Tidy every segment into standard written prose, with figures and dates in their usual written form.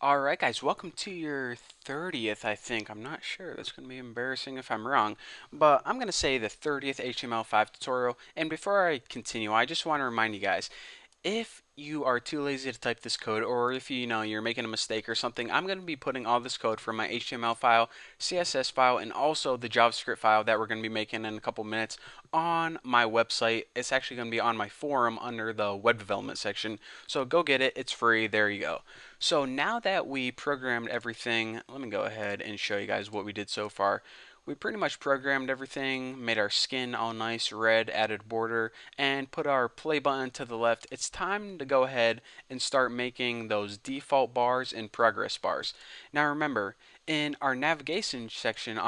Alright guys, welcome to your 30th, I think. I'm not sure. That's going to be embarrassing if I'm wrong. But I'm going to say the 30th HTML5 tutorial. And before I continue, I just want to remind you guys, if you are too lazy to type this code, or if you're making a mistake or something, I'm going to be putting all this code from my HTML file, CSS file, and also the JavaScript file that we're going to be making in a couple minutes on my website. It's actually going to be on my forum under the web development section. So go get it. It's free. There you go. So now that we programmed everything, let me go ahead and show you guys what we did so far. We pretty much programmed everything, made our skin all nice red, added border, and put our play button to the left. It's time to go ahead and start making those default bars and progress bars. Now remember, in our navigation section,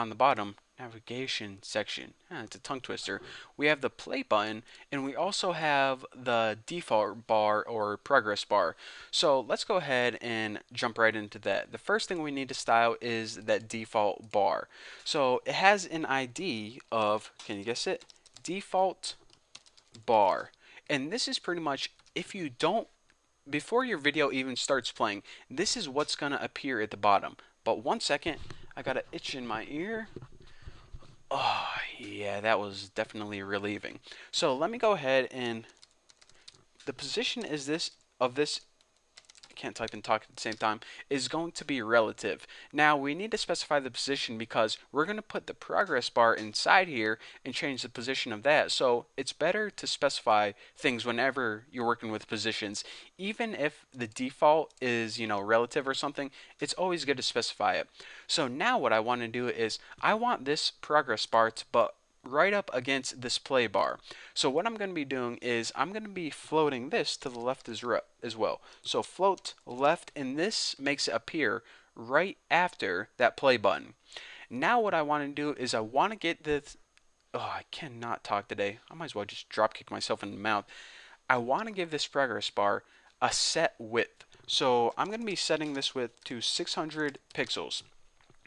it's a tongue twister, we have the play button and we also have the default bar or progress bar. So let's go ahead and jump right into that. The first thing we need to style is that default bar. So it has an ID of, can you guess it? Default bar. And this is pretty much, if you don't, before your video even starts playing, this is what's going to appear at the bottom. But one second, I got an itch in my ear. Oh, yeah, that was definitely relieving. So let me go ahead and the position is this of this, I can't type and talk at the same time, is going to be relative. Now we need to specify the position because we're going to put the progress bar inside here and change the position of that. So it's better to specify things whenever you're working with positions. Even if the default is, relative or something, it's always good to specify it. So now what I want to do is I want this progress bar to but right up against this play bar. So what I'm going to be doing is I'm going to be floating this to the left as well. So float left, and this makes it appear right after that play button. Now what I want to do is I want to get this. Oh, I cannot talk today. I might as well just drop kick myself in the mouth. I want to give this progress bar a set width. So I'm going to be setting this width to 600 pixels.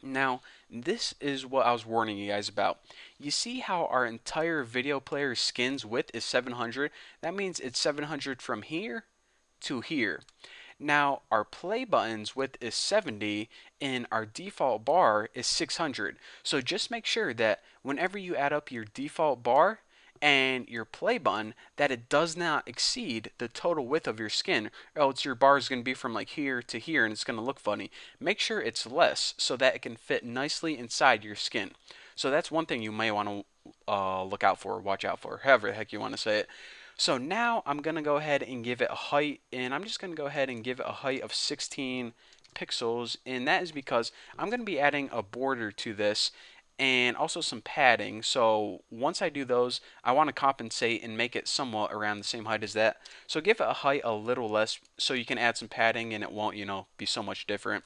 Now, this is what I was warning you guys about. You see how our entire video player skin's width is 700? That means it's 700 from here to here. Now, our play button's width is 70 and our default bar is 600. So just make sure that whenever you add up your default bar and your play button, that it does not exceed the total width of your skin, or else your bar is going to be from like here to here and it's going to look funny. Make sure it's less so that it can fit nicely inside your skin. So that's one thing you may want to look out for, watch out for, however the heck you want to say it. So now I'm going to go ahead and give it a height, and I'm just going to go ahead and give it a height of 16 pixels, and that is because I'm going to be adding a border to this and also some padding. So once I do those, I want to compensate and make it somewhat around the same height as that. So give it a height a little less so you can add some padding and it won't, be so much different.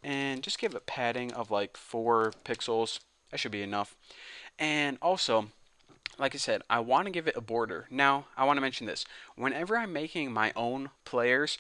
And just give it padding of like 4 pixels. That should be enough. And also, like I said, I want to give it a border. Now, I want to mention this. Whenever I'm making my own players,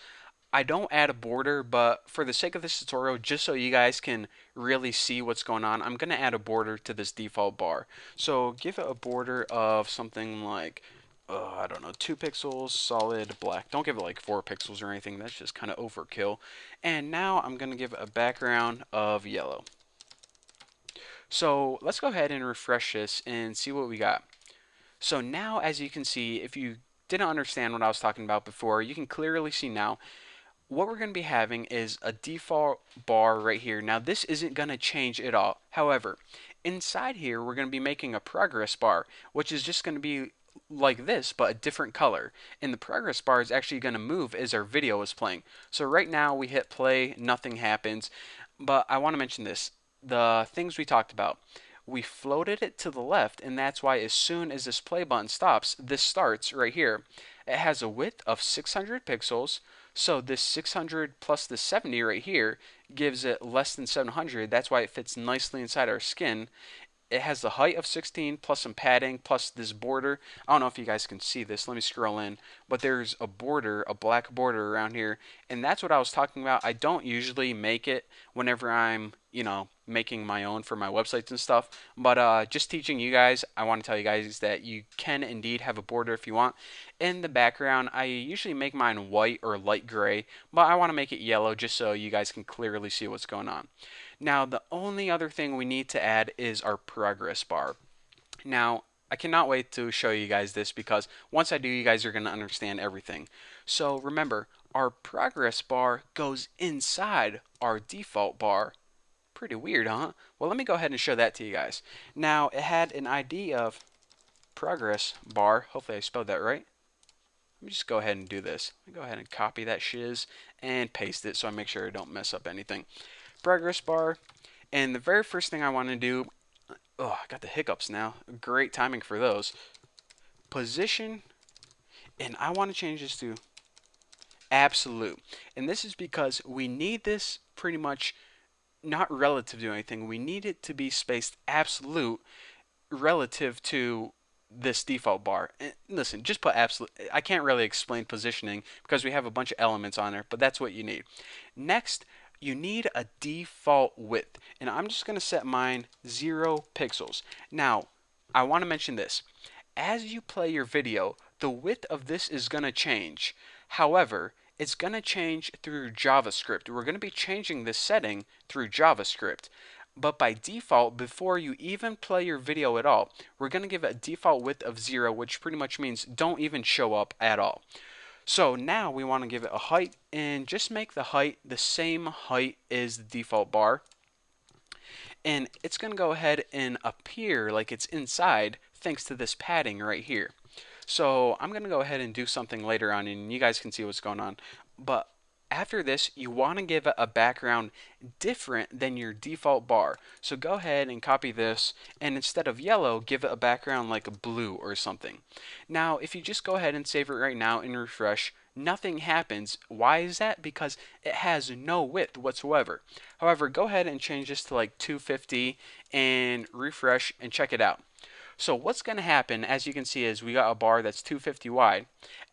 I don't add a border, but for the sake of this tutorial, just so you guys can really see what's going on, I'm going to add a border to this default bar. So give it a border of something like, I don't know, 2 pixels, solid black. Don't give it like 4 pixels or anything. That's just kind of overkill. And now I'm going to give it a background of yellow. So let's go ahead and refresh this and see what we got. So now, as you can see, if you didn't understand what I was talking about before, you can clearly see now what we're going to be having is a default bar right here. Now, this isn't going to change at all. However, inside here, we're going to be making a progress bar, which is just going to be like this, but a different color. And the progress bar is actually going to move as our video is playing. So right now, we hit play, nothing happens. But I want to mention this. The things we talked about, we floated it to the left, and that's why as soon as this play button stops, this starts right here. It has a width of 600 pixels, so this 600 plus the 70 right here gives it less than 700. That's why it fits nicely inside our skin. It has the height of 16 plus some padding plus this border. I don't know if you guys can see this. Let me scroll in. But there's a border, a black border around here. And that's what I was talking about. I don't usually make it whenever I'm making my own for my websites and stuff. But just teaching you guys, I want to tell you guys that you can indeed have a border if you want. In the background, I usually make mine white or light gray, but I want to make it yellow just so you guys can clearly see what's going on. Now, the only other thing we need to add is our progress bar. Now, I cannot wait to show you guys this because once I do, you guys are going to understand everything. So remember, our progress bar goes inside our default bar. Pretty weird, huh? Well, let me go ahead and show that to you guys. Now, it had an ID of progress bar. Hopefully I spelled that right. Let me just go ahead and do this. Let me go ahead and copy that shiz and paste it so I make sure I don't mess up anything. Progress bar. And the very first thing I want to do, oh, I got the hiccups now. Great timing for those. Position, and I want to change this to absolute. And this is because we need this pretty much not relative to anything. We need it to be spaced absolute relative to this default bar. And listen, just put absolute. I can't really explain positioning because we have a bunch of elements on there, but that's what you need. Next, you need a default width, and I'm just going to set mine 0 pixels. Now, I want to mention this. As you play your video, the width of this is going to change. However, it's going to change through JavaScript. We're going to be changing this setting through JavaScript. But by default, before you even play your video at all, we're going to give it a default width of 0, which pretty much means don't even show up at all. So now we want to give it a height and just make the height the same height as the default bar. And it's going to go ahead and appear like it's inside thanks to this padding right here. So I'm going to go ahead and do something later on and you guys can see what's going on. But after this, you want to give it a background different than your default bar. So go ahead and copy this, and instead of yellow, give it a background like a blue or something. Now, if you just go ahead and save it right now and refresh, nothing happens. Why is that? Because it has no width whatsoever. However, go ahead and change this to like 250 and refresh and check it out. So what's going to happen, as you can see, is we got a bar that's 250 wide.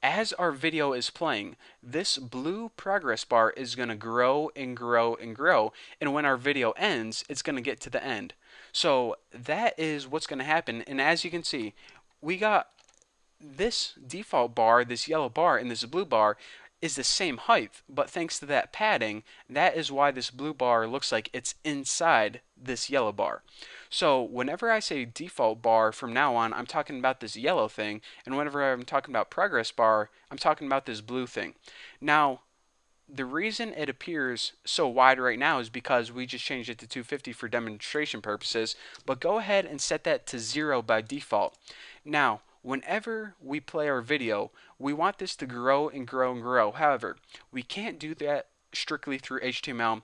As our video is playing, this blue progress bar is going to grow and grow and grow, and when our video ends, it's going to get to the end. So that is what's going to happen, and as you can see, we got this default bar, this yellow bar, and this blue bar is the same height, but thanks to that padding, that is why this blue bar looks like it's inside this yellow bar. So whenever I say default bar from now on, I'm talking about this yellow thing, and whenever I'm talking about progress bar, I'm talking about this blue thing. Now, the reason it appears so wide right now is because we just changed it to 250 for demonstration purposes, but go ahead and set that to 0 by default. Now, whenever we play our video, we want this to grow and grow and grow. However, we can't do that strictly through HTML,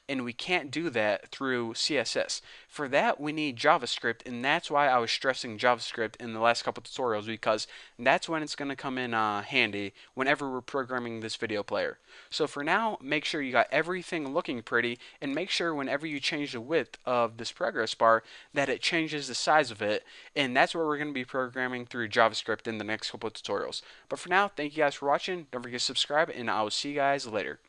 and we can't do that through CSS. For that, we need JavaScript, and that's why I was stressing JavaScript in the last couple tutorials, because that's when it's going to come in handy whenever we're programming this video player. So for now, make sure you got everything looking pretty, and make sure whenever you change the width of this progress bar that it changes the size of it, and that's what we're going to be programming through JavaScript in the next couple tutorials. But for now, thank you guys for watching. Don't forget to subscribe, and I will see you guys later.